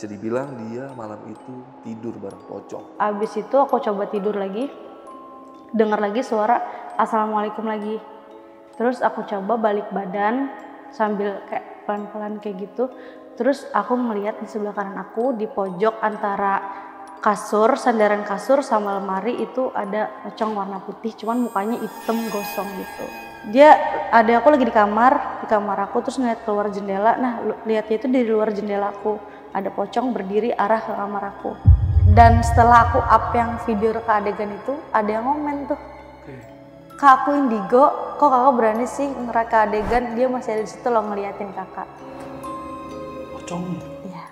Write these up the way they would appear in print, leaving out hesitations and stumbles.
bisa dibilang dia malam itu tidur bareng pocong. Abis itu aku coba tidur lagi, dengar lagi suara assalamualaikum lagi. Terus aku coba balik badan sambil kayak pelan-pelan kayak gitu. Terus aku melihat di sebelah kanan aku di pojok antara kasur, sandaran kasur sama lemari itu ada pocong warna putih, cuman mukanya hitam gosong gitu. Dia ada, aku lagi di kamar aku terus ngeliat keluar jendela. Nah, lihatnya itu dari luar jendela aku ada pocong berdiri arah ke kamar aku. Dan setelah aku up yang video reka adegan itu, ada yang komen tuh, Kak, aku Indigo, kok kakak berani sih ngereka adegan, dia masih ada di situ loh ngeliatin kakak. Pocongnya? Iya.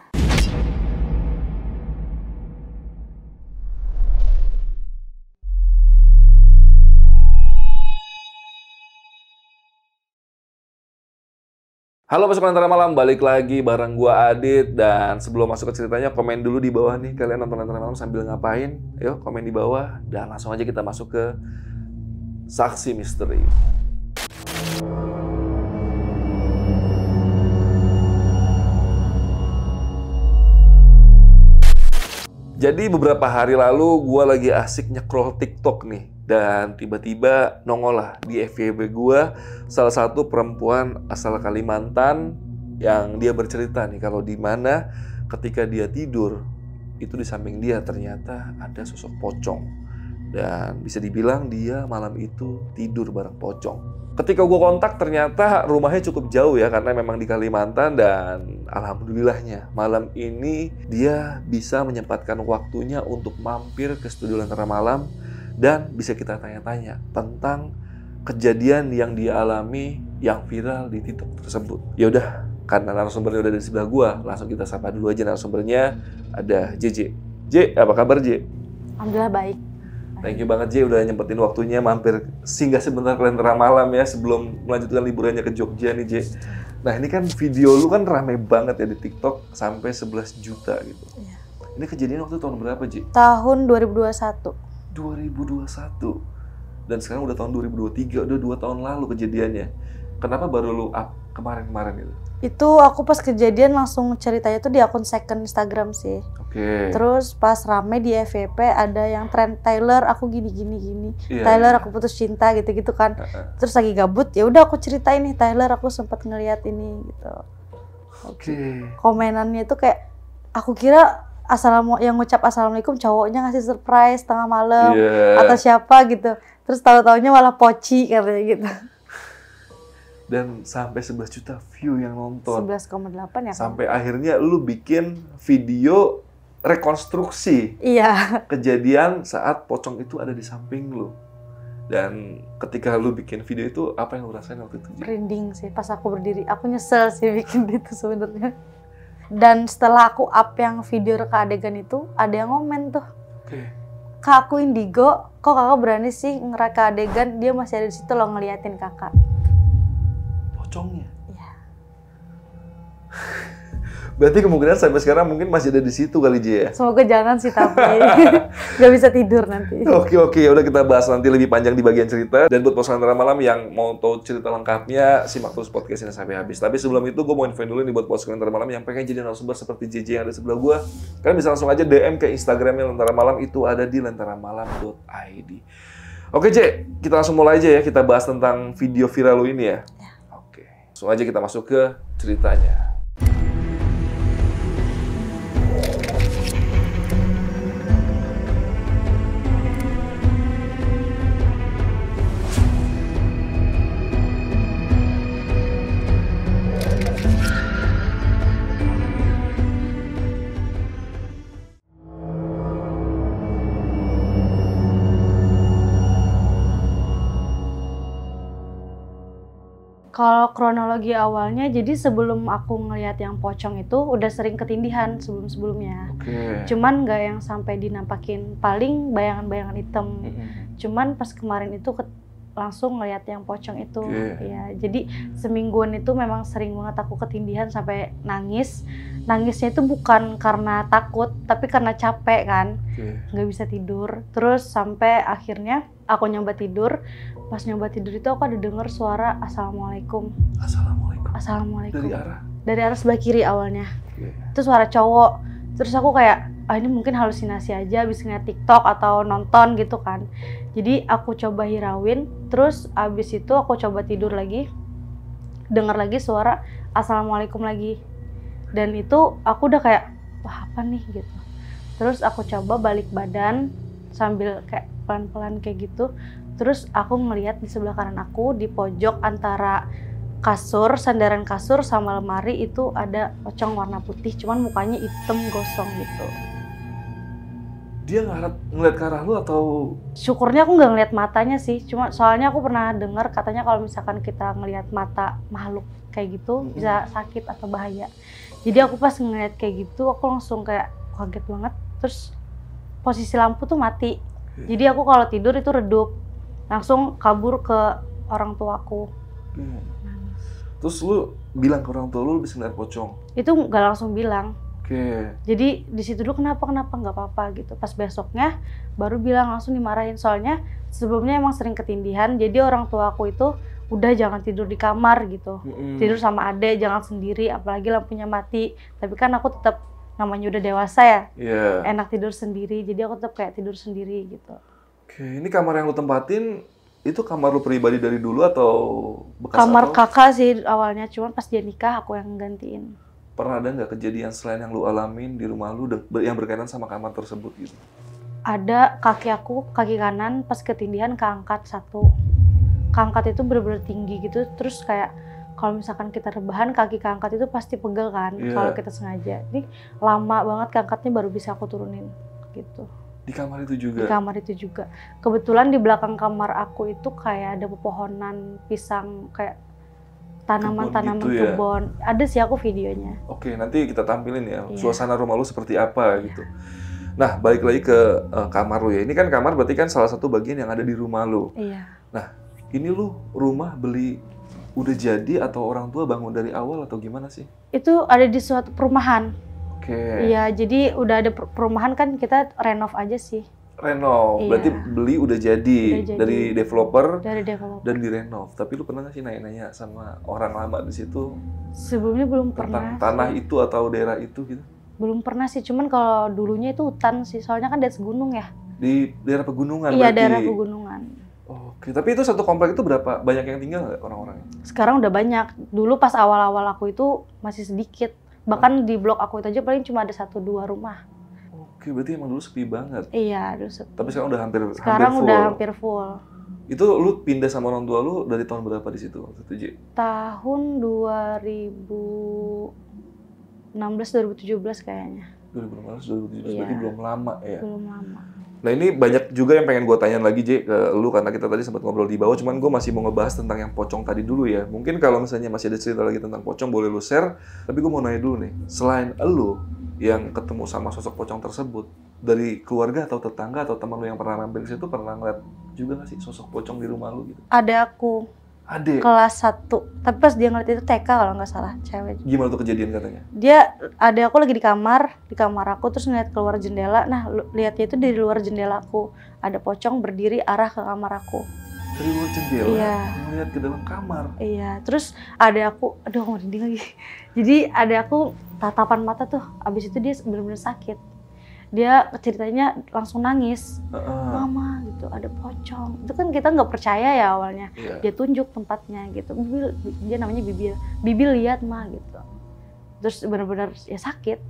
Halo pasukan Lentera Malam, balik lagi bareng gua Adit. Dan sebelum masuk ke ceritanya, komen dulu di bawah nih. Kalian nonton Lentera Malam sambil ngapain? Yuk komen di bawah. Dan langsung aja kita masuk ke Saksi Misteri. Jadi beberapa hari lalu gue lagi asik nyekrol TikTok nih. Dan tiba-tiba nongol lah di FYP gue salah satu perempuan asal Kalimantan yang dia bercerita nih kalau di mana ketika dia tidur itu di samping dia ternyata ada sosok pocong. Dan bisa dibilang dia malam itu tidur bareng pocong. Ketika gue kontak ternyata rumahnya cukup jauh ya karena memang di Kalimantan, dan alhamdulillahnya malam ini dia bisa menyempatkan waktunya untuk mampir ke studio Lentera Malam dan bisa kita tanya-tanya tentang kejadian yang dia alami yang viral di TikTok tersebut. Ya udah, karena narasumbernya udah di sebelah gue, langsung kita sapa dulu aja narasumbernya. Ada JJ. J, apa kabar J? Alhamdulillah baik. Thank you banget J udah nyempetin waktunya mampir singgah sebentar ke Lentera Malam ya sebelum melanjutkan liburannya ke Jogja nih J. Nah ini kan video lu kan rame banget ya di TikTok sampai 11 juta gitu. Iya. Ini kejadian waktu tahun berapa J? Tahun 2021. 2021. Dan sekarang udah tahun 2023, udah 2 tahun lalu kejadiannya. Kenapa baru lu up kemarin-kemarin itu? Itu aku pas kejadian langsung ceritanya tuh di akun second Instagram sih. Oke. Terus pas rame di FYP ada yang tren Tyler aku gini. Iya, Tyler iya. aku putus cinta gitu-gitu kan. Terus lagi gabut ya udah aku ceritain nih Tyler aku sempat ngeliat ini gitu. Oke. Komenannya itu kayak aku kira yang ngucap assalamualaikum cowoknya ngasih surprise tengah malam atau siapa gitu. Terus tahu-taunya malah poci katanya gitu. Dan sampai 11 juta view yang nonton. 11,8 ya kan? Sampai akhirnya lu bikin video rekonstruksi kejadian saat pocong itu ada di samping lu. Dan ketika lu bikin video itu, apa yang lu rasain waktu itu? Merinding sih pas aku berdiri. Aku nyesel sih bikin itu sebenarnya. Dan setelah aku up yang video reka adegan itu, ada yang komen tuh. Kak, aku Indigo, kok kakak berani sih ngereka adegan, dia masih ada di situ loh ngeliatin kakak. Pocongnya? Iya. Berarti kemungkinan sampai sekarang mungkin masih ada di situ kali J ya? Semoga jangan sih tapi nggak bisa tidur nanti. Oke, ya udah kita bahas nanti lebih panjang di bagian cerita. Dan buat pasukan Lentera Malam yang mau tahu cerita lengkapnya, simak terus podcast ini sampai habis. Tapi sebelum itu gue mau infoin dulu nih buat pasukan Lentera Malam yang pengen jadi narasumber seperti JJ yang ada di sebelah gue. Kalian bisa langsung aja DM ke Instagramnya Lentera Malam, itu ada di lenteramalam.id. Oke J, kita langsung mulai aja ya, kita bahas tentang video viral lu ini ya. Oke, langsung aja kita masuk ke ceritanya. Kalau kronologi awalnya, jadi sebelum aku ngelihat yang pocong itu udah sering ketindihan sebelum-sebelumnya. Cuman nggak yang sampai dinampakin, paling bayangan-bayangan hitam. Cuman pas kemarin itu langsung ngelihat yang pocong itu. Ya, jadi semingguan itu memang sering banget aku ketindihan sampai nangis. Nangisnya itu bukan karena takut, tapi karena capek kan, nggak bisa tidur. Terus sampai akhirnya aku nyoba tidur. Pas nyoba tidur itu aku ada dengar suara assalamualaikum. Assalamualaikum. Assalamualaikum. Dari arah? Dari arah sebelah kiri awalnya. Itu suara cowok. Terus aku kayak, ini mungkin halusinasi aja abis ngeliat TikTok atau nonton gitu kan. Jadi aku coba hirauin, terus abis itu aku coba tidur lagi, dengar lagi suara assalamualaikum lagi. Dan itu aku udah kayak, wah apa nih gitu. Terus aku coba balik badan sambil kayak pelan-pelan kayak gitu. Terus aku ngeliat di sebelah kanan aku, di pojok antara kasur, sandaran kasur sama lemari itu ada pocong warna putih, cuman mukanya hitam gosong gitu. Dia ngeliat ke arah lu atau? Syukurnya aku nggak ngeliat matanya sih, cuma soalnya aku pernah dengar katanya kalau misalkan kita ngeliat mata makhluk kayak gitu bisa sakit atau bahaya. Jadi aku pas ngeliat kayak gitu, aku langsung kayak kaget banget. Terus posisi lampu tuh mati. Jadi aku kalau tidur itu redup, langsung kabur ke orang tuaku. Terus lu bilang ke orang tua lu bisa ngeliat pocong? Itu nggak langsung bilang. Jadi di situ dulu kenapa nggak apa-apa gitu. Pas besoknya baru bilang, langsung dimarahin. Soalnya sebelumnya emang sering ketindihan. Jadi orang tua aku itu udah jangan tidur di kamar gitu. Tidur sama adek, jangan sendiri. Apalagi lampunya mati. Tapi kan aku tetap namanya udah dewasa ya. Enak tidur sendiri. Jadi aku tetap kayak tidur sendiri gitu. Ini kamar yang lu tempatin itu kamar lu pribadi dari dulu atau bekas? Kamar kakak sih awalnya. Cuman pas dia nikah aku yang gantiin. Pernah ada nggak kejadian selain yang lu alamin di rumah lu yang berkaitan sama kamar tersebut gitu? Ada, kaki kanan pas ketindihan keangkat satu. Keangkat itu bener-bener tinggi gitu, terus kayak kalau misalkan kita rebahan kaki keangkat itu pasti pegel kan kalau kita sengaja. Ini lama banget keangkatnya baru bisa aku turunin gitu. Di kamar itu juga? Di kamar itu juga. Kebetulan di belakang kamar aku itu kayak ada pepohonan pisang, kayak tanaman-tanaman gitu ya? kebun. Ada sih aku videonya. Oke, nanti kita tampilin ya suasana rumah lu seperti apa gitu. Nah, balik lagi ke kamar lu ya. Ini kan kamar berarti kan salah satu bagian yang ada di rumah lu. Iya. Nah, ini lu rumah beli udah jadi atau orang tua bangun dari awal atau gimana sih? Itu ada di suatu perumahan. Oke. Iya, jadi udah ada perumahan kan kita renov aja sih. Renov, berarti beli udah jadi dari developer. Dari developer. Dan direnov. Tapi lu pernah nggak sih nanya-nanya sama orang lama di situ? Sebelumnya belum tentang pernah. Tanah itu atau daerah itu gitu? Belum pernah sih, cuman kalau dulunya itu hutan sih, soalnya kan di atas gunung ya. Di daerah pegunungan? Iya, berarti? daerah pegunungan. Oke, tapi itu satu komplek itu berapa banyak yang tinggal nggak orang-orangnya? Sekarang udah banyak. Dulu pas awal-awal aku itu masih sedikit. Bahkan di blok aku itu aja paling cuma ada 1-2 rumah. Oke, berarti emang dulu sepi banget. Iya, dulu sepi. Tapi sekarang udah hampir full. Sekarang udah hampir full. Itu lu pindah sama orang tua lu dari tahun berapa di situ waktu itu, Ji? Tahun 2016-2017 kayaknya. 2016-2017, berarti belum lama ya? Belum lama. Nah, ini banyak juga yang pengen gue tanyain lagi, J, ke lu karena kita tadi sempat ngobrol di bawah, cuman gue masih mau ngebahas tentang yang pocong tadi dulu ya. Mungkin kalau misalnya masih ada cerita lagi tentang pocong, boleh lu share. Tapi gue mau nanya dulu nih, selain lu yang ketemu sama sosok pocong tersebut, dari keluarga atau tetangga atau teman lu yang pernah mampir ke situ, pernah ngeliat juga nggak sih sosok pocong di rumah lu gitu? Ada aku. Adek? Kelas 1. Tapi pas dia ngeliat itu TK kalau nggak salah, cewek. Gimana tuh kejadian katanya? Ada aku lagi di kamar aku terus ngeliat keluar jendela. Nah, lihatnya itu dari luar jendela aku. Ada pocong berdiri arah ke kamar aku. Dari luar jendela? Iya. Ngeliat ke dalam kamar? Iya, terus ada aku, aduh merinding lagi. Jadi ada aku tatapan mata tuh, abis itu dia benar-benar sakit. Dia ceritanya langsung nangis, mama gitu, ada pocong. Itu kan kita nggak percaya ya awalnya. Dia tunjuk tempatnya gitu, dia namanya Bibil lihat mah gitu. Terus benar-benar ya sakit.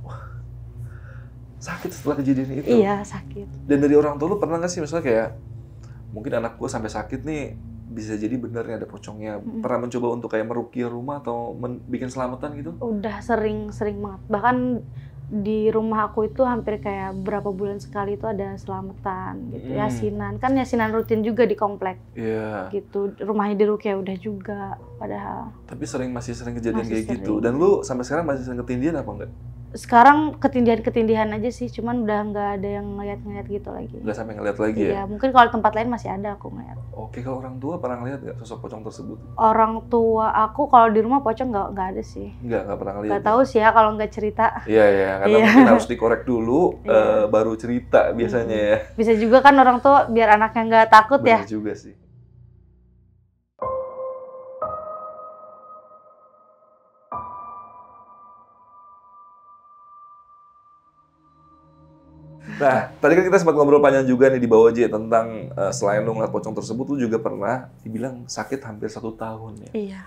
Wah, sakit setelah kejadian itu? Iya, sakit. Dan dari orang tua lu pernah nggak sih misalnya kayak, mungkin anak gue sampai sakit nih, bisa jadi bener nih ada pocongnya. Pernah mencoba untuk kayak meruqyah rumah atau bikin selamatan gitu? Udah sering banget. Bahkan di rumah aku itu hampir kayak berapa bulan sekali itu ada selamatan gitu, yasinan. Kan yasinan rutin juga di komplek. Gitu. Rumahnya diruqyah udah juga padahal. Tapi masih sering kejadian kayak gitu. Dan lu sampai sekarang masih sering ketindihan apa enggak? Sekarang ketindihan aja sih, cuman udah nggak ada yang ngeliat gitu lagi. Nggak sampai ngeliat lagi ya? Iya, mungkin kalau tempat lain masih ada aku ngeliat. Oke, kalau orang tua pernah ngeliat nggak sosok pocong tersebut? Orang tua aku kalau di rumah pocong nggak ada sih. Nggak pernah ngeliat? Nggak tahu sih ya kalau nggak cerita. Iya, karena mungkin harus dikorek dulu, baru cerita biasanya ya. Bisa juga kan orang tua biar anaknya nggak takut. Bener ya. Juga sih. Nah, tadi kan kita sempat ngobrol panjang juga nih di bawah J tentang selain lu ngeliat pocong tersebut, lu juga pernah dibilang sakit hampir 1 tahun ya. Iya.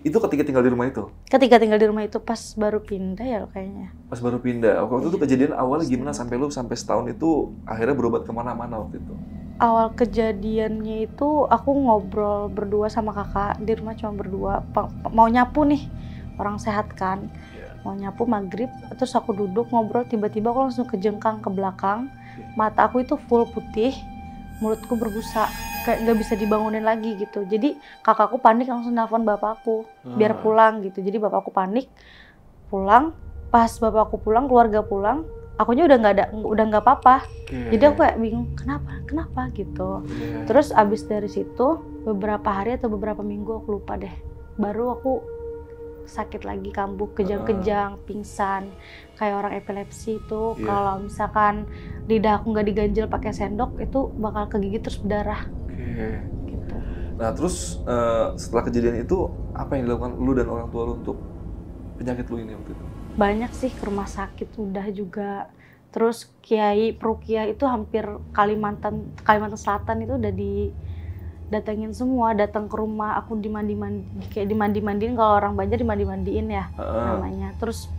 Itu ketika tinggal di rumah itu? Ketika tinggal di rumah itu pas baru pindah ya kayaknya. Pas baru pindah. Waktu itu kejadian awalnya gimana sampai setahun itu akhirnya berobat kemana-mana waktu itu? Awal kejadiannya itu aku ngobrol berdua sama kakak di rumah, cuma berdua. Mau nyapu nih, orang sehat kan. Mau nyapu maghrib, terus aku duduk ngobrol, tiba-tiba aku langsung kejengkang ke belakang. Mata aku itu full putih, mulutku berbusa, kayak nggak bisa dibangunin lagi gitu. Jadi kakakku panik langsung nelfon bapakku biar pulang gitu. Jadi bapakku panik pulang. Pas bapakku pulang, keluarga pulang, akunya udah nggak apa-apa. Jadi aku kayak bingung kenapa gitu. Terus abis dari situ beberapa hari atau beberapa minggu aku lupa deh, baru aku sakit lagi, kambuh, kejang-kejang, pingsan, kayak orang epilepsi itu. Kalau misalkan lidah aku nggak diganjel pakai sendok, itu bakal kegigit terus berdarah. Gitu. Nah terus setelah kejadian itu apa yang dilakukan lu dan orang tua lu untuk penyakit lu ini waktu itu? Banyak sih, ke rumah sakit udah juga. Terus kiai perukiah itu hampir Kalimantan Selatan itu udah datengin semua, datang ke rumah aku dimandi-mandiin, kalau orang Banjar dimandi-mandiin ya namanya. Terus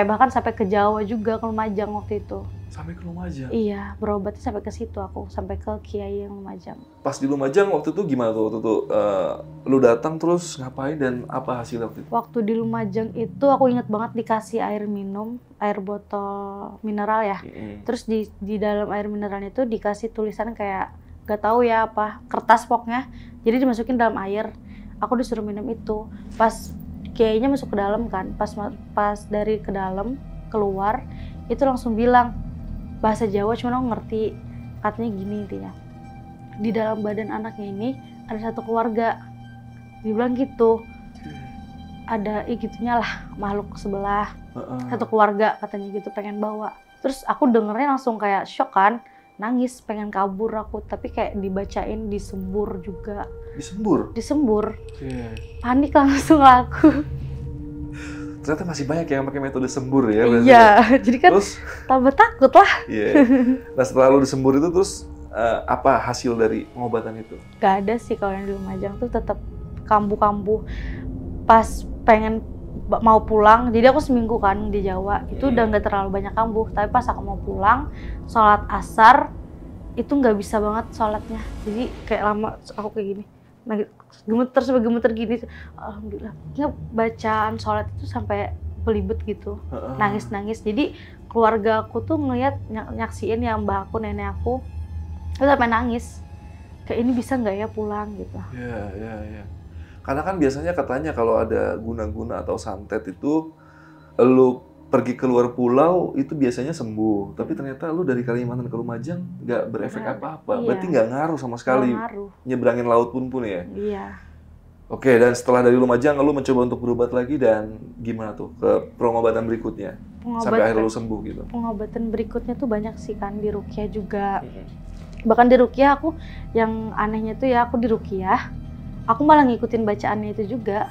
bahkan sampai ke Jawa juga, ke Lumajang waktu itu. Sampai ke Lumajang? Iya, berobatnya sampai ke situ aku, sampai ke kiai yang Lumajang. Pas di Lumajang waktu itu gimana tuh? Lu datang terus ngapain dan apa hasil waktu itu? Waktu di Lumajang itu aku inget banget dikasih air minum, air botol mineral ya. Terus di dalam air mineralnya itu dikasih tulisan kayak gak tahu ya apa, kertas pokoknya. Jadi dimasukin dalam air. Aku disuruh minum itu. Pas kiainya masuk ke dalam kan, pas dari ke dalam keluar itu langsung bilang bahasa Jawa, cuma aku ngerti. Katanya gini intinya, di dalam badan anaknya ini ada satu keluarga. Dibilang gitu. Ada gitunya lah, makhluk sebelah. Satu keluarga katanya gitu, pengen bawa. Terus aku dengernya langsung kayak shock kan. Nangis, pengen kabur aku, tapi kayak dibacain disembur juga. Disembur. Panik langsung aku. Ternyata masih banyak yang pakai metode sembur ya. Iya, jadi kan terus, tambah takut lah. Nah setelah lu disembur itu terus apa hasil dari pengobatan itu? Gak ada sih, kalau yang di Lumajang tuh tetap kambuh-kambuh. Pas pengen mau pulang, jadi aku seminggu kan di Jawa, itu udah nggak terlalu banyak kambuh. Tapi pas aku mau pulang, sholat asar, itu nggak bisa banget sholatnya. Jadi kayak lama aku kayak gini, gemeter gini. Alhamdulillah, bacaan sholat itu sampai belibet gitu, nangis. Jadi keluarga aku tuh ngeliat, nyaksiin yang mbak aku, nenek aku, itu sampai nangis. Kayak ini bisa nggak ya pulang gitu. Iya. Karena kan biasanya katanya kalau ada guna-guna atau santet itu, lu pergi keluar pulau itu biasanya sembuh. Tapi ternyata lu dari Kalimantan ke Lumajang nggak berefek apa-apa. Iya. Berarti nggak ngaruh sama sekali. Nyebrangin laut pun ya? Iya. Oke, dan setelah dari Lumajang, lu mencoba untuk berobat lagi dan gimana tuh ke pengobatan berikutnya? Sampai akhirnya lu sembuh gitu. Pengobatan berikutnya tuh banyak sih kan, di Ruqyah juga. Bahkan di Ruqyah aku, yang anehnya tuh ya aku di Ruqyah, aku malah ngikutin bacaannya itu juga.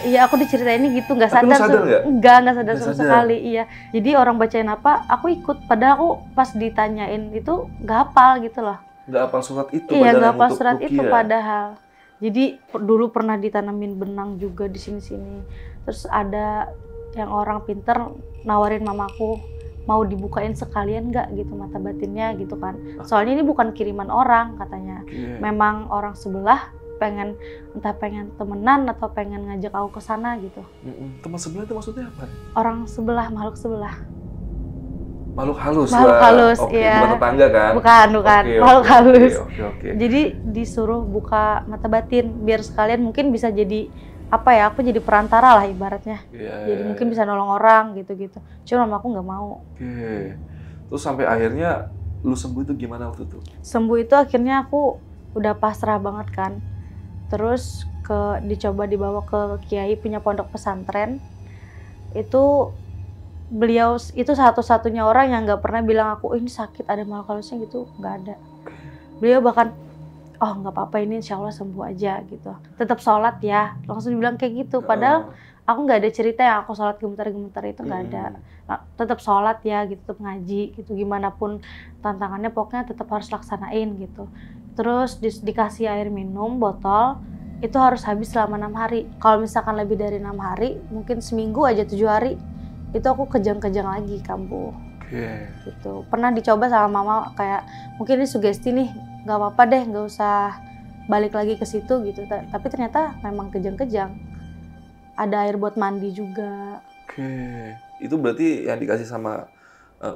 Iya, aku diceritainnya gitu, nggak sadar. Nggak sadar sama sekali. Iya, jadi orang bacain apa, aku ikut. Padahal aku pas ditanyain itu nggak hafal gitu loh. Nggak hafal surat itu. Iya, nggak hafal surat itu padahal. Jadi dulu pernah ditanamin benang juga di sini-sini. Terus ada yang orang pinter nawarin mamaku, mau dibukain sekalian nggak gitu mata batinnya gitu kan. Soalnya ini bukan kiriman orang katanya. Memang orang sebelah pengen temenan atau pengen ngajak aku ke sana gitu. Teman sebelah itu maksudnya apa? Orang sebelah, makhluk sebelah. Makhluk halus. Makhluk halus, iya. Bukan tetangga kan? Bukan. Makhluk halus. Oke. Jadi disuruh buka mata batin biar sekalian mungkin bisa jadi apa ya? Aku jadi perantara lah ibaratnya. Jadi mungkin bisa nolong orang gitu-gitu. Cuma aku nggak mau. Terus sampai akhirnya lu sembuh itu gimana waktu itu? Sembuh itu akhirnya aku udah pasrah banget kan. Terus dicoba dibawa ke kiai punya pondok pesantren. Itu beliau itu satu-satunya orang yang nggak pernah bilang aku ini sakit, ada makhluk halusnya gitu, nggak ada. Beliau bahkan nggak apa-apa, ini insya Allah sembuh aja gitu. Tetap sholat ya, langsung dibilang kayak gitu. Padahal aku nggak ada cerita yang aku sholat gemetar-gemetar itu nggak ada. Nah, tetap sholat ya gitu, tetap ngaji gitu, gimana pun tantangannya pokoknya tetap harus laksanain gitu. Terus dikasih air minum botol itu harus habis selama 6 hari. Kalau misalkan lebih dari 6 hari, mungkin seminggu aja 7 hari, itu aku kejang-kejang lagi kambuh. Gitu. Pernah dicoba sama mama kayak mungkin ini sugesti nih, nggak apa-apa deh, nggak usah balik lagi ke situ gitu. Tapi ternyata memang kejang-kejang. Ada air buat mandi juga. Itu berarti yang dikasih sama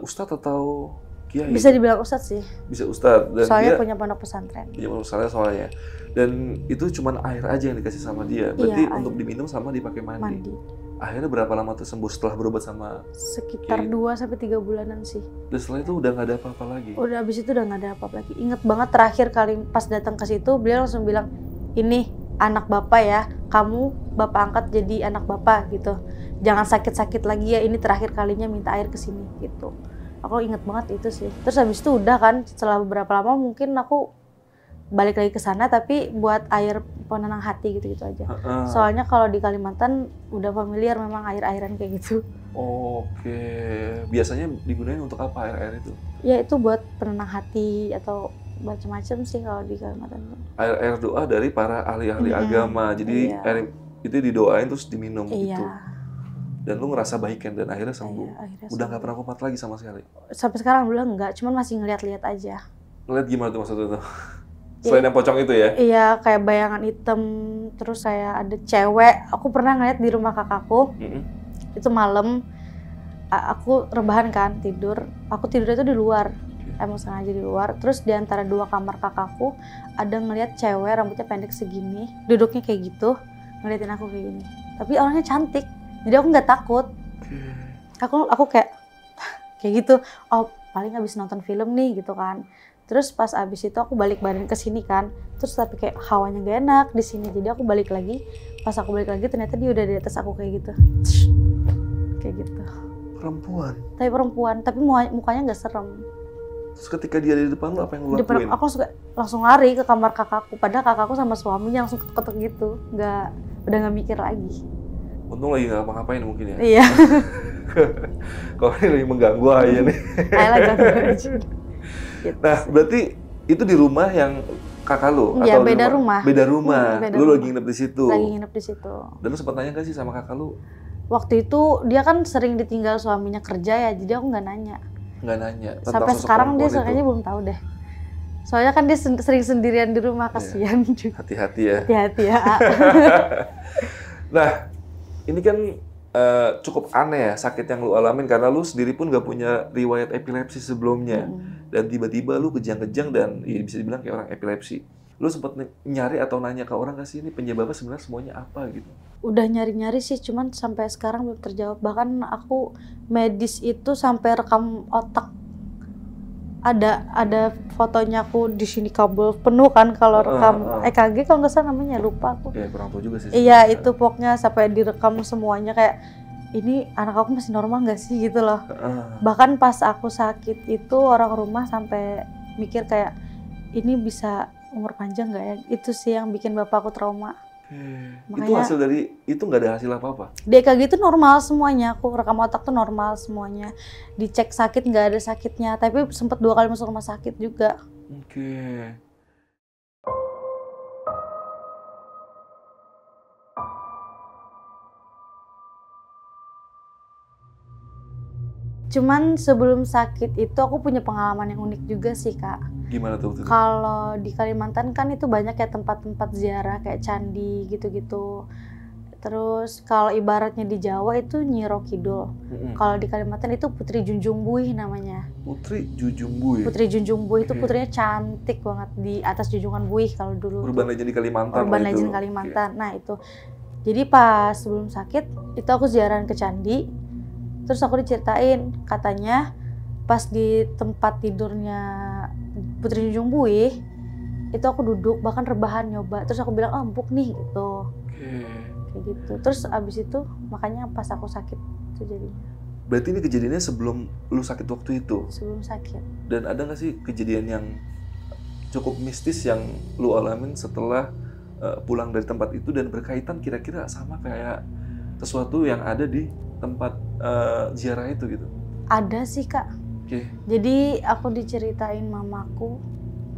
ustadz atau kiai? Bisa dibilang ustadz sih. Bisa ustadz. Dan soalnya dia punya pondok pesantren. Punya pondok pesantren soalnya. Dan itu cuma air aja yang dikasih sama dia. Berarti iya, untuk diminum sama dipakai mandi. Akhirnya berapa lama tuh sembuh setelah berobat sama sekitar 2-3 bulanan sih. Dan setelah itu udah nggak ada apa-apa lagi? Udah abis itu udah nggak ada apa-apa lagi. Ingat banget terakhir kali pas datang ke situ, beliau langsung bilang, ini anak bapak ya, kamu bapak angkat jadi anak bapak gitu. Jangan sakit-sakit lagi ya, ini terakhir kalinya minta air ke sini gitu. Aku inget banget itu sih. Terus habis itu udah kan, setelah beberapa lama mungkin aku balik lagi ke sana tapi buat air penenang hati gitu-gitu aja. Soalnya kalau di Kalimantan udah familiar memang air-airan kayak gitu. Biasanya digunain untuk apa air-air itu? Ya itu buat penenang hati atau macam-macam sih kalau di Kalimantan. Air doa dari para ahli-ahli agama. Jadi air itu didoain terus diminum gitu. Dan lu ngerasa baik kan dan akhirnya sembuh. Udah nggak pernah kumat lagi sama sekali? Sampai sekarang belum enggak, cuman masih ngeliat-liat aja. Ngeliat gimana tuh maksudnya tuh? Selain yang pocong itu ya? Iya, kayak bayangan hitam, terus kayak ada cewek. Aku pernah ngeliat di rumah kakakku, itu malam, aku rebahan kan, tidur. Aku tidur itu di luar, emang sengaja di luar. Terus di antara 2 kamar kakakku, ada ngeliat cewek rambutnya pendek segini, duduknya kayak gitu, ngeliatin aku kayak gini. Tapi orangnya cantik, jadi aku nggak takut. Aku kayak gitu, oh paling habis nonton film nih gitu kan. Terus pas abis itu aku balik badan ke sini kan, terus tapi kayak hawanya gak enak di sini, jadi aku balik lagi. Pas aku balik lagi ternyata dia udah di atas aku kayak gitu, kayak gitu. Perempuan? Tapi perempuan, tapi mukanya nggak serem. Terus ketika dia di depan lu apa yang lu lakuin? Aku langsung lari ke kamar kakakku, padahal kakakku sama suaminya langsung ketok-ketok gitu, udah nggak mikir lagi. Untung lagi nggak ngapa-ngapain mungkin ya? Iya. Kalau ini lagi mengganggu aja nih. Ayolah ganggu aja. Gitu. Nah, berarti itu di rumah yang kakak lu? Iya, atau beda rumah. Beda rumah. Beda lu rumah. Lagi nginep di situ? Lagi nginep di situ. Dan lu sempat nanya nggak sih sama kakak lu? Waktu itu dia kan sering ditinggal suaminya kerja ya, jadi aku nggak nanya. Nggak nanya? Sampai sekarang dia kayaknya belum tahu deh. Soalnya kan dia sering sendirian di rumah, kasihan juga. Hati-hati ya. Hati-hati ya. Nah, ini kan cukup aneh ya sakit yang lu alamin karena lu sendiri pun gak punya riwayat epilepsi sebelumnya. Dan tiba-tiba lu kejang-kejang dan ya bisa dibilang kayak orang epilepsi. Lu sempat nyari atau nanya ke orang gak sih ini penyebabnya sebenarnya semuanya apa gitu? Udah nyari-nyari sih, cuman sampai sekarang belum terjawab. Bahkan aku medis itu sampai rekam otak. Ada fotonya aku di sini kabel penuh kan kalau rekam EKG kalau nggak salah namanya, lupa aku. Ya kurang tahu juga sih. Iya itu pokoknya sampai direkam semuanya kayak ini anak aku masih normal nggak sih gitu loh. Bahkan pas aku sakit itu orang rumah sampai mikir kayak ini bisa umur panjang nggak ya? Itu sih yang bikin bapak aku trauma. Makanya, itu hasil dari itu nggak ada hasil apa-apa? Di EKG itu normal semuanya, aku rekam otak tuh normal semuanya. Dicek sakit nggak ada sakitnya, tapi sempat 2 kali masuk rumah sakit juga. Cuman sebelum sakit itu aku punya pengalaman yang unik juga sih Kak. Gimana tuh? Kalau di Kalimantan kan itu banyak ya tempat-tempat ziarah kayak candi gitu-gitu. Terus kalau ibaratnya di Jawa itu Nyi Ro Kidul. Kalau di Kalimantan itu Putri Junjung Buih namanya. Putri Junjung Buih? Putri Junjung Buih itu putrinya cantik banget di atas Junjungan Buih kalau dulu. Urban Legend di Kalimantan. Urban Legend Kalimantan. Nah itu. Jadi pas sebelum sakit itu aku ziarahan ke candi. Terus aku diceritain katanya pas di tempat tidurnya Putri Junjung Buih itu aku duduk bahkan rebahan nyoba, terus aku bilang empuk nih gitu. Kayak gitu. Terus abis itu makanya pas aku sakit itu jadinya. Berarti ini kejadiannya sebelum lu sakit waktu itu? Sebelum sakit. Dan ada nggak sih kejadian yang cukup mistis yang lu alamin setelah pulang dari tempat itu dan berkaitan kira-kira sama kayak sesuatu yang ada di tempat ziarah itu gitu? Ada sih Kak. Oke. Jadi aku diceritain mamaku,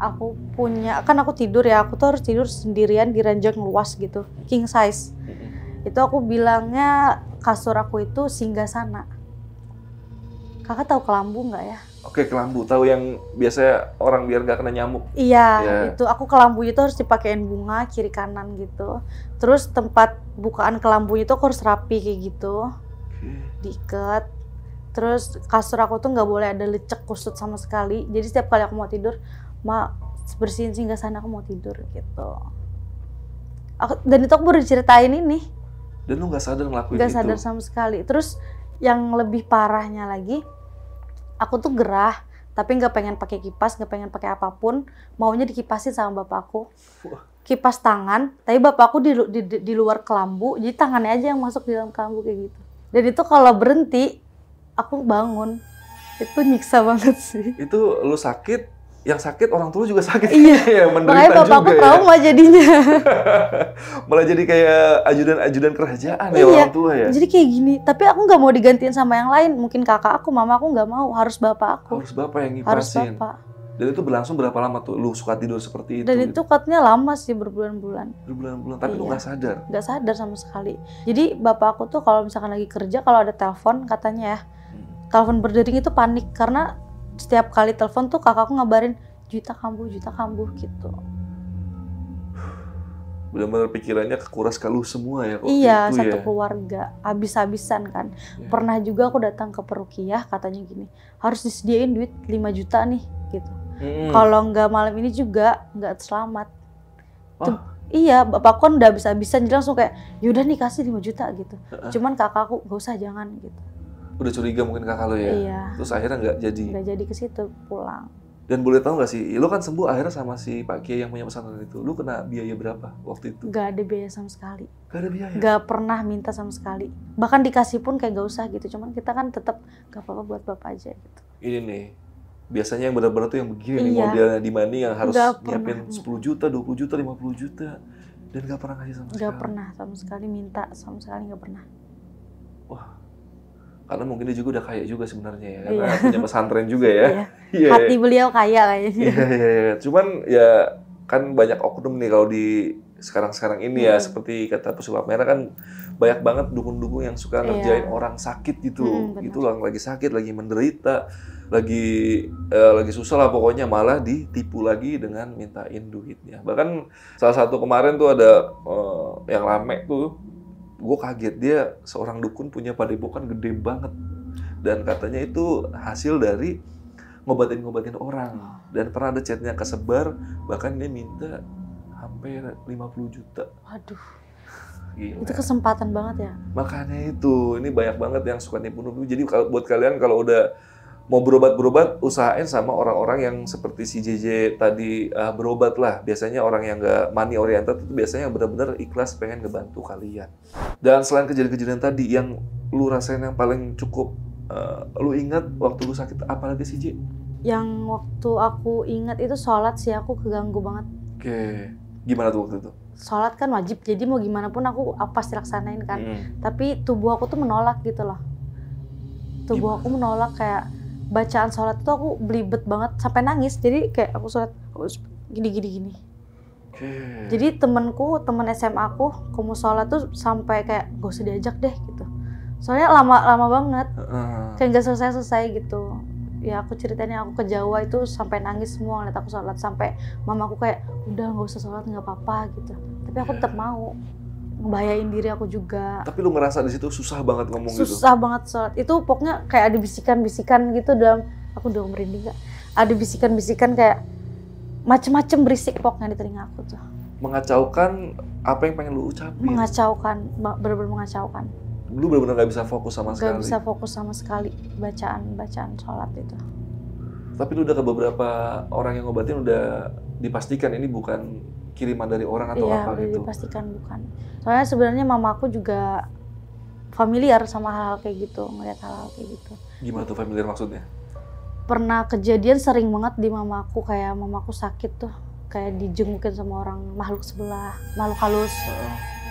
aku punya, kan aku tidur ya, aku tuh harus tidur sendirian di ranjang luas gitu, king size. Itu aku bilangnya kasur aku itu singgasana. Kakak tahu kelambu nggak ya? Oke, kelambu. Tahu yang biasanya orang biar nggak kena nyamuk. Iya, Ya. itu aku kelambunya itu harus dipakein bunga kiri kanan gitu. Terus tempat bukaan kelambunya itu aku harus rapi kayak gitu, diikat. Terus kasur aku tuh nggak boleh ada lecek kusut sama sekali. Jadi setiap kali aku mau tidur, bersihin singgasana aku mau tidur gitu. Dan itu aku baru diceritain ini. Dan lu nggak sadar ngelakuin Nggak itu? sadar sama sekali. Terus yang lebih parahnya lagi, aku tuh gerah, tapi nggak pengen pakai kipas, nggak pengen pakai apapun, maunya dikipasin sama bapakku. Kipas tangan, tapi bapakku di luar kelambu, jadi tangannya aja yang masuk di dalam kelambu kayak gitu. Dan itu kalau berhenti, aku bangun. Itu nyiksa banget sih. Itu lu sakit, yang sakit orang tua juga sakit. Iya, Ya, makanya menderita bapakku juga trauma jadinya. Malah jadi kayak ajudan-ajudan kerajaan ya Iya, orang tua ya. jadi kayak gini. Tapi aku nggak mau digantiin sama yang lain. Mungkin kakak aku, mama aku nggak mau. Harus bapak aku. Harus bapak yang Harus ngipasin. bapak. Dan itu berlangsung berapa lama tuh? Lu suka tidur seperti itu? Dan itu katanya lama sih, berbulan-bulan. Berbulan-bulan, tapi lu Iya. nggak sadar? Nggak sadar sama sekali. Jadi bapak aku tuh kalau misalkan lagi kerja, kalau ada telepon katanya ya, telepon berdering itu panik. Karena setiap kali telepon tuh kakakku ngabarin, juta kambuh gitu. Benar-benar pikirannya kekuras kaluh semua ya waktu Iya, itu satu ya? keluarga, habis-habisan kan. Ya. Pernah juga aku datang ke peruqyah, katanya gini, harus disediain duit 5 juta nih, gitu. Kalau nggak malam ini juga, nggak selamat. Tuh, iya, bapakku kan udah habis-habisan, jadi langsung kayak, yaudah nih kasih 5 juta gitu. Cuman kakakku, nggak usah, jangan gitu. Udah curiga mungkin kakak lo ya? Iya. Terus akhirnya nggak jadi? Nggak jadi ke situ, pulang. Dan boleh tahu nggak sih, lo kan sembuh akhirnya sama si Pak Kiai yang punya pesantren itu, lo kena biaya berapa waktu itu? Nggak ada biaya sama sekali. Gak ada biaya? Nggak pernah minta sama sekali. Bahkan dikasih pun kayak nggak usah gitu. Cuman kita kan tetap nggak apa-apa buat bapak aja gitu. Ini nih, biasanya yang benar-benar tuh yang begini nih Iya. modelnya di money yang harus Nggak nyiapin pernah. 10 juta, 20 juta, 50 juta. Dan nggak pernah kasih sama sekali? Nggak pernah sama sekali minta, sama sekali nggak pernah. Wah, karena mungkin dia juga udah kaya juga sebenarnya ya, karena Iya. punya pesantren juga ya. Iya. Iya. Hati beliau kaya kayaknya. Iya. Cuman ya kan banyak oknum nih kalau di sekarang-sekarang ini ya, seperti kata Pesulap Merah kan banyak banget dukun-dukun yang suka ngerjain orang sakit gitu. benar. Itu orang lagi sakit, lagi menderita, lagi susah lah pokoknya, malah ditipu lagi dengan mintain duitnya. Bahkan salah satu kemarin tuh ada yang rame tuh, gue kaget, dia seorang dukun punya padepokan gede banget. Dan katanya itu hasil dari ngobatin orang. Dan pernah ada chatnya kesebar, bahkan dia minta hampir 50 juta. Waduh, Gila. itu kesempatan banget ya. Makanya itu, ini banyak banget yang suka nipu-nipu. Jadi buat kalian kalau udah mau berobat, usahain sama orang-orang yang seperti si JJ tadi berobat lah. Biasanya orang yang nggak money oriented itu biasanya benar-benar ikhlas pengen ngebantu kalian. Dan selain kejadian-kejadian tadi, yang lu rasain yang paling cukup lu ingat waktu lu sakit, apalagi sih, J? Yang waktu aku ingat itu sholat sih, aku keganggu banget. Oke, gimana tuh waktu itu? Sholat kan wajib, jadi mau gimana pun aku pasti laksanain kan. Tapi tubuh aku tuh menolak gitu loh. Tubuh aku menolak, kayak bacaan sholat itu aku belibet banget sampai nangis. Jadi kayak aku sholat gini. Oke. Jadi temen SMA aku mau sholat tuh sampai kayak gak usah diajak deh gitu. Soalnya lama banget, kayak gak selesai gitu. Ya aku ceritanya aku ke Jawa itu sampai nangis semua ngeliat aku sholat, sampai mamaku kayak udah nggak usah sholat nggak apa-apa gitu. Tapi aku tetap mau, ngebahayain diri aku juga. Tapi lu ngerasa di situ susah banget ngomong gitu? Susah banget sholat. Itu pokoknya kayak ada bisikan-bisikan gitu dalam, aku udah merinding gak? Ada bisikan-bisikan kayak macem-macem berisik pokoknya di telinga aku tuh. Mengacaukan apa yang pengen lu ucapin? Mengacaukan, bener-bener mengacaukan. Lu benar-benar nggak bisa fokus sama sekali? Gak bisa fokus sama sekali bacaan sholat itu. Tapi lu udah ke beberapa orang yang ngobatin, udah dipastikan ini bukan kiriman dari orang atau apa Iya, udah gitu? dipastikan bukan. Soalnya sebenarnya mamaku juga familiar sama hal-hal kayak gitu, ngeliat hal-hal kayak gitu. Gimana tuh familiar maksudnya? Pernah kejadian sering banget di mamaku, kayak mamaku sakit tuh, kayak dijengukin sama orang makhluk sebelah, makhluk halus.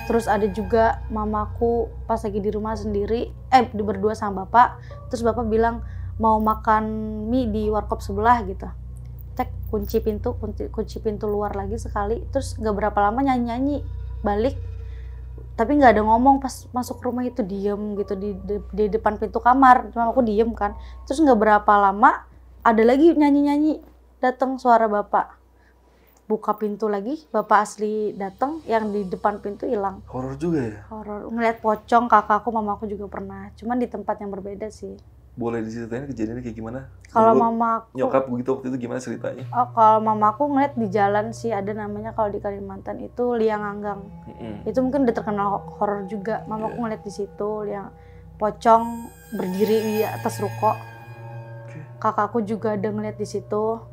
Terus ada juga mamaku pas lagi di rumah sendiri, berdua sama bapak. Terus bapak bilang mau makan mie di warkop sebelah gitu. Cek kunci pintu luar lagi sekali. Terus gak berapa lama nyanyi balik. Tapi nggak ada ngomong pas masuk rumah itu, diem gitu di depan pintu kamar. Cuma aku diem kan. Terus nggak berapa lama ada lagi nyanyi datang suara bapak. Buka pintu lagi, bapak asli datang, yang di depan pintu hilang. Horor juga ya? Horor. Ngeliat pocong, kakakku, mamaku juga pernah. Cuman di tempat yang berbeda sih. Boleh diceritain kejadiannya kayak gimana? Kalau mamaku, nyokap begitu waktu itu gimana ceritanya? Oh, kalau mamaku ngeliat di jalan sih, ada namanya kalau di Kalimantan itu liang anggang. Itu mungkin udah terkenal horor juga. Mamaku ngeliat di situ liang pocong berdiri di atas ruko. Kakakku juga ada ngeliat di situ.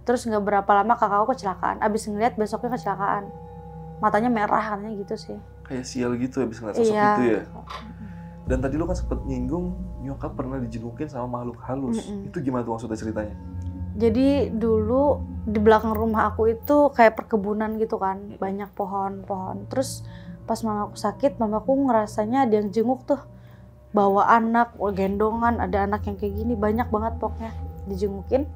Terus nggak berapa lama kakakku kecelakaan. Abis ngeliat besoknya kecelakaan. Matanya merah katanya gitu sih. Kayak sial gitu abis ngeliat sosok itu ya? Dan tadi lo kan sempet nyinggung nyokap pernah dijengukin sama makhluk halus. Itu gimana tuh maksudnya ceritanya? Jadi dulu di belakang rumah aku itu kayak perkebunan gitu kan. Banyak pohon-pohon. Terus pas mamaku sakit, mamaku ngerasanya ada yang jenguk tuh. Bawa anak, gendongan, ada anak yang kayak gini. Banyak banget pokoknya dijengukin.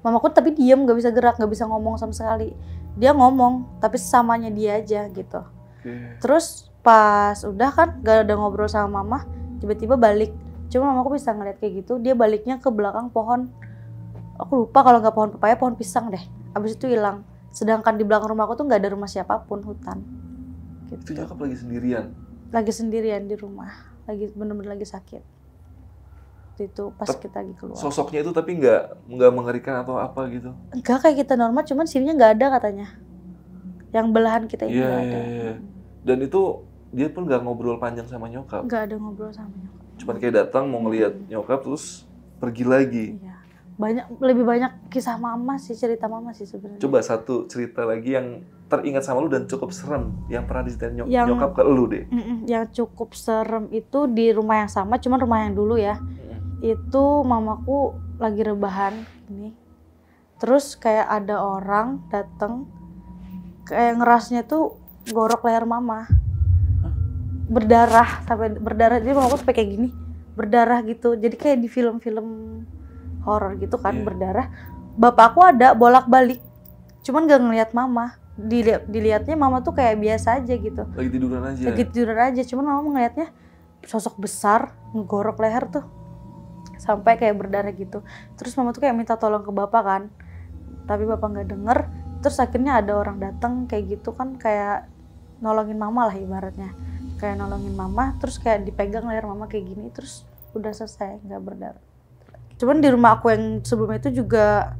Mamaku tapi diem, gak bisa gerak, gak bisa ngomong sama sekali. Dia ngomong, tapi sesamanya dia aja gitu. Terus pas udah kan gak ada ngobrol sama mama, tiba-tiba balik. Cuma mamaku bisa ngeliat kayak gitu, dia baliknya ke belakang pohon. Aku lupa kalau nggak pohon pepaya, pohon pisang deh. Abis itu hilang. Sedangkan di belakang rumahku tuh nggak ada rumah siapapun, hutan. Gitu. Itu nyokap lagi sendirian? Lagi sendirian di rumah, lagi bener-bener lagi sakit. Itu pas kita lagi keluar. Sosoknya itu tapi nggak mengerikan atau apa gitu? Enggak, kayak kita normal, cuman sininya nggak ada katanya. Yang belahan kita ini nggak ada. Dan itu dia pun nggak ngobrol panjang sama nyokap? Nggak ada ngobrol sama nyokap. Cuman kayak datang mau ngeliat nyokap terus pergi lagi? Iya. Lebih banyak kisah mama sih, cerita mama sih sebenarnya. Coba satu cerita lagi yang teringat sama lu dan cukup serem yang pernah diceritain nyokap ke lu deh. Yang cukup serem itu di rumah yang sama, cuman rumah yang dulu ya. Itu mamaku lagi rebahan gini. Terus kayak ada orang datang, kayak ngerasnya tuh gorok leher mama. Berdarah, sampai berdarah. Jadi mamaku sampai kayak gini, berdarah gitu. Jadi kayak di film-film horor gitu kan, berdarah. Bapakku ada bolak-balik, cuman gak ngeliat mama. Dilihatnya mama tuh kayak biasa aja gitu. Lagi tiduran aja? Lagi tiduran aja, cuman mama ngeliatnya sosok besar, ngegorok leher tuh. Sampai kayak berdarah gitu. Terus mama tuh kayak minta tolong ke bapak kan. Tapi bapak gak denger. Terus akhirnya ada orang datang kayak gitu kan, kayak nolongin mama lah ibaratnya. Kayak nolongin mama, terus kayak dipegang leher mama kayak gini. Terus udah selesai, gak berdarah. Cuman di rumah aku yang sebelumnya itu juga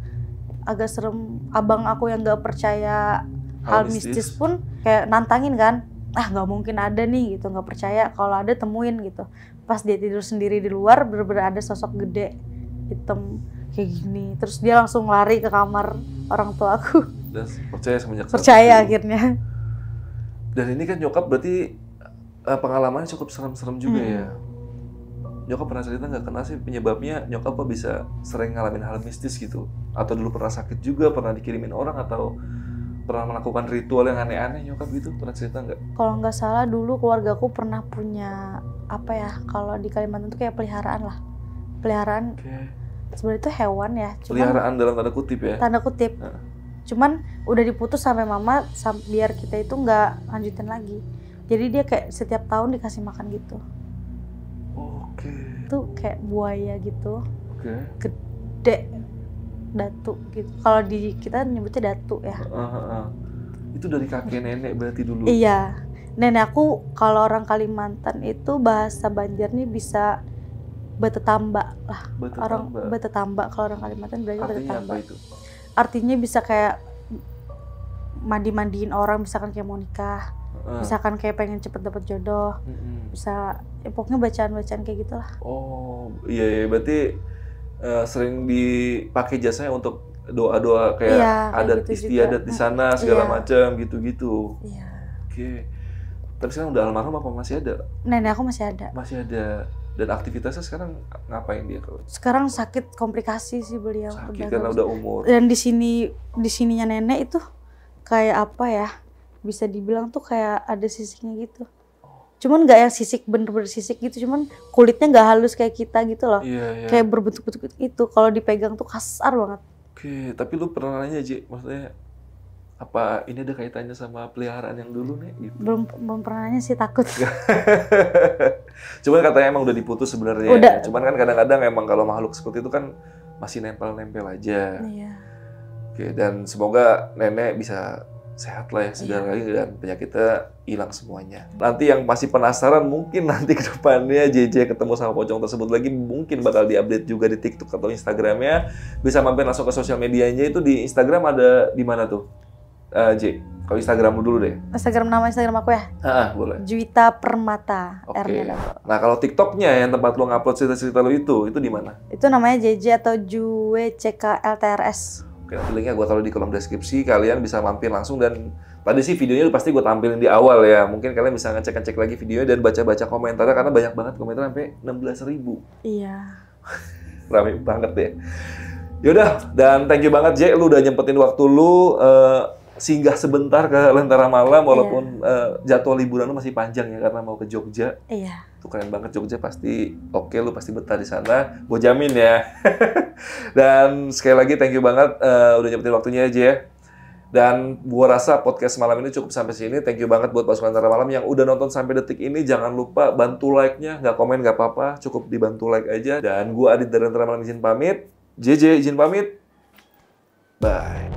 agak serem. Abang aku yang gak percaya hal mistis pun kayak nantangin kan. Ah gak mungkin ada nih gitu, gak percaya. Kalau ada temuin gitu. Pas dia tidur sendiri di luar, bener-bener ada sosok gede hitam kayak gini. Terus dia langsung lari ke kamar orang tua aku. Dan percaya semenjak saat percaya itu. Akhirnya. Dan ini kan nyokap berarti pengalamannya cukup serem-serem juga ya. Nyokap pernah cerita nggak kenal sih penyebabnya nyokap kok bisa sering ngalamin hal mistis gitu? Atau dulu pernah sakit juga, pernah dikirimin orang, atau pernah melakukan ritual yang aneh-aneh nyokap gitu? Pernah cerita nggak? Kalau nggak salah dulu keluargaku pernah punya apa ya? Kalau di Kalimantan tuh kayak peliharaan lah. Peliharaan. Sebenarnya itu hewan ya. Cuman, peliharaan dalam tanda kutip ya? Tanda kutip. Cuman udah diputus sampai mama biar kita itu nggak lanjutin lagi. Jadi dia kayak setiap tahun dikasih makan gitu. Itu kayak buaya gitu. Gede. Datu gitu. Kalau di kita nyebutnya datu ya. Itu dari kakek nenek berarti dulu? Iya. Nenek aku kalau orang Kalimantan itu bahasa Banjarnya bisa betetamba lah. Orang betetamba kalau orang Kalimantan berarti betetamba. Artinya apa itu? Artinya bisa kayak mandi-mandiin orang, misalkan kayak mau nikah. Misalkan kayak pengen cepet dapet jodoh. Bisa ya pokoknya bacaan-bacaan kayak gitulah. Oh, iya berarti sering dipakai jasanya untuk doa-doa kayak adat gitu istiadat di sana segala macam gitu-gitu. Iya. Oke. Tapi sekarang udah almarhum apa masih ada? Nenek aku masih ada. Masih ada. Dan aktivitasnya sekarang ngapain dia kalau? Sekarang sakit komplikasi sih beliau. Sakit karena udah umur. Dan di sininya nenek itu kayak apa ya? bisa dibilang tuh kayak ada sisiknya gitu. Cuman nggak yang sisik bener-bener sisik gitu, cuman kulitnya nggak halus kayak kita gitu loh. Iya. Kayak berbentuk-bentuk itu. Kalau dipegang tuh kasar banget. Oke, tapi lu pernah nanya J, maksudnya apa ini ada kaitannya sama peliharaan yang dulu nih? Gitu. Belum pernah nanya sih, takut. Cuman katanya emang udah diputus sebenarnya. Udah. Cuman kan kadang-kadang emang kalau makhluk seperti itu kan masih nempel-nempel aja. Iya. Oke, dan semoga nenek bisa sehat lah ya, segar Iya. lagi dan penyakitnya hilang semuanya. Nanti yang masih penasaran mungkin nanti ke depannya JJ ketemu sama pocong tersebut lagi mungkin bakal diupdate juga di TikTok atau Instagramnya. Bisa mampir langsung ke sosial medianya itu di Instagram ada di mana tuh? J, kalau Instagram dulu deh. Nama Instagram aku ya? Boleh. Juwita Permata. Oke. R-nya double. Nah kalau TikToknya yang tempat lo ngupload cerita-cerita lo itu di mana? Itu namanya JJ atau Juwe CKLTRS. Oke, nanti linknya gue taruh di kolom deskripsi. Kalian bisa mampir langsung dan tadi sih videonya pasti gue tampilin di awal ya. Mungkin kalian bisa ngecek-ngecek lagi videonya dan baca-baca komentarnya karena banyak banget komentar sampai 16.000. Iya. Rame banget deh. Yaudah, dan thank you banget J, lu udah nyempetin waktu lu singgah sebentar ke Lentera Malam walaupun jadwal liburan lu masih panjang ya karena mau ke Jogja. Iya. Tuh keren banget Jogja, pasti oke, lu pasti betah di sana. Gue jamin ya. Dan sekali lagi thank you banget udah nyempetin waktunya aja ya. Dan gua rasa podcast malam ini cukup sampai sini. Thank you banget buat pasukan Lentera Malam yang udah nonton sampai detik ini. Jangan lupa bantu like-nya, nggak komen nggak apa-apa, cukup dibantu like aja. Dan gua Adit dari Lentera Malam izin pamit. JJ izin pamit. Bye.